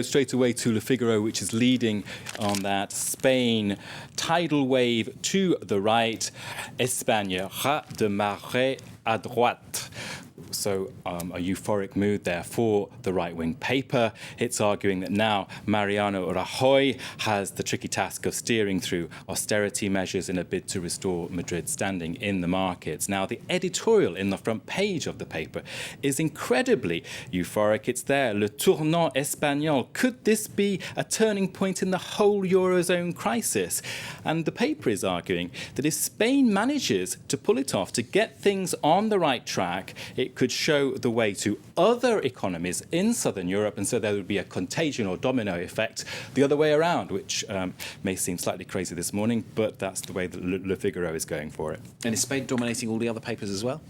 Straight away to Le Figaro, which is leading on that. Spain, tidal wave to the right. Espagne, ras de marée à droite. So a euphoric mood there for the right-wing paper. It's arguing that now Mariano Rajoy has the tricky task of steering through austerity measures in a bid to restore Madrid's standing in the markets. Now, the editorial in the front page of the paper is incredibly euphoric. It's there, Le Tournant Espagnol. Could this be a turning point in the whole Eurozone crisis? And the paper is arguing that if Spain manages to pull it off, to get things on the right track, it could show the way to other economies in southern Europe, and so there would be a contagion or domino effect the other way around, which may seem slightly crazy this morning, but that's the way that Le Figaro is going for it. And is Spain dominating all the other papers as well?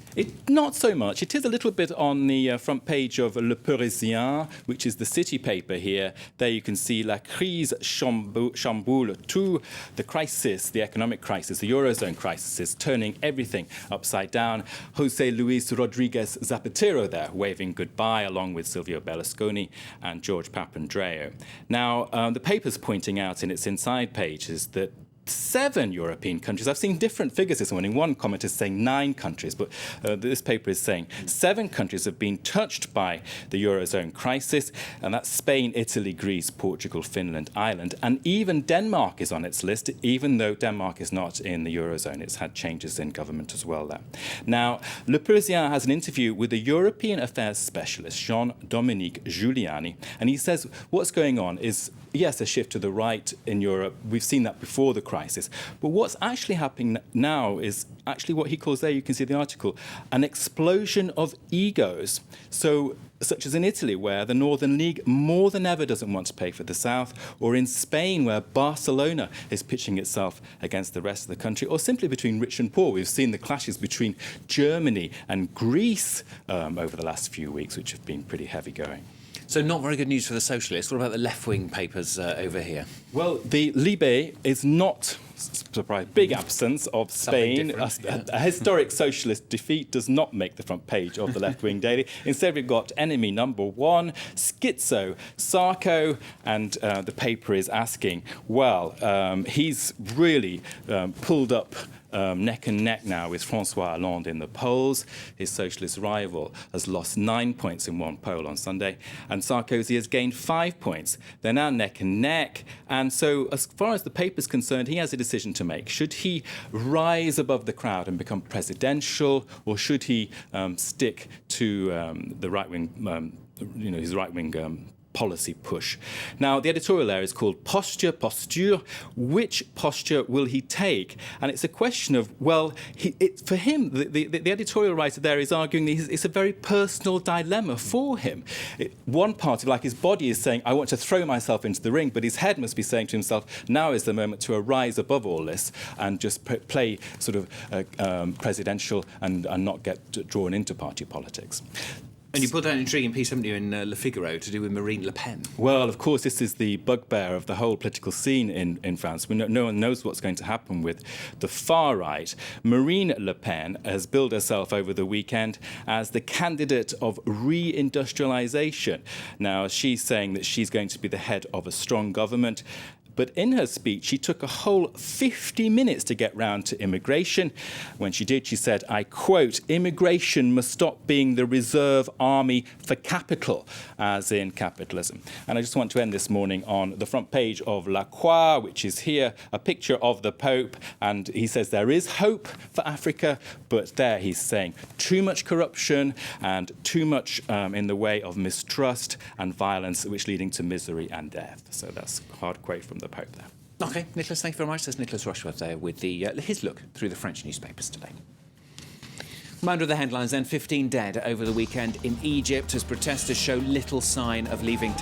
Not so much. It is a little bit on the front page of Le Parisien, which is the city paper here. There you can see La crise chamboule tout, the crisis, the economic crisis, the Eurozone crisis is turning everything upside down. José Luis Rodríguez Zapatero there, waving goodbye, along with Silvio Berlusconi and George Papandreou. Now, the paper's pointing out in its inside pages that 7 European countries, I've seen different figures this morning. One comment is saying 9 countries, but this paper is saying 7 countries have been touched by the Eurozone crisis, and that's Spain, Italy, Greece, Portugal, Finland, Ireland, and even Denmark is on its list, even though Denmark is not in the Eurozone. It's had changes in government as well there. Now, Le Parisien has an interview with the European affairs specialist, Jean-Dominique Giuliani, and he says what's going on is, yes, a shift to the right in Europe. We've seen that before the crisis. But what's actually happening now is actually what he calls, there you can see the article, an explosion of egos. So, such as in Italy, where the Northern League more than ever doesn't want to pay for the South, or in Spain, where Barcelona is pitching itself against the rest of the country, or simply between rich and poor. We've seen the clashes between Germany and Greece over the last few weeks, which have been pretty heavy going. So not very good news for the socialists. What about the left-wing papers over here? Well, the Libe is not, surprise, big absence of Spain. A historic socialist defeat does not make the front page of the left-wing daily. Instead, we've got enemy number 1, schizo, Sarko, and the paper is asking, well, he's really pulled up neck and neck now with François Hollande in the polls. His socialist rival has lost 9 points in one poll on Sunday, and Sarkozy has gained 5 points. They're now neck and neck, and so as far as the paper's concerned, he has a decision to make. Should he rise above the crowd and become presidential, or should he stick to the right-wing, his right-wing policy push? Now, the editorial there is called Posture. Which posture will he take? And it's a question of, well, for him, the editorial writer there is arguing that it's a very personal dilemma for him. One part of his body is saying, I want to throw myself into the ring, but his head must be saying to himself, now is the moment to arise above all this and just play sort of presidential and not get drawn into party politics. And you put out an intriguing piece, haven't you, in Le Figaro, to do with Marine Le Pen? Well, of course, this is the bugbear of the whole political scene in France. No one knows what's going to happen with the far right. Marine Le Pen has billed herself over the weekend as the candidate of re-industrialization. Now, she's saying that she's going to be the head of a strong government. But in her speech, she took a whole 50 minutes to get round to immigration. When she did, she said, I quote, immigration must stop being the reserve army for capital, as in capitalism. And I just want to end this morning on the front page of La Croix, which is here, a picture of the Pope. And he says there is hope for Africa, but there he's saying too much corruption and too much in the way of mistrust and violence, which leading to misery and death. So that's a hard quote from the Pope there. OK, Nicholas, thank you very much. There's Nicholas Rushworth there with his look through the French newspapers today. Reminder of the headlines then. 15 dead over the weekend in Egypt as protesters show little sign of leaving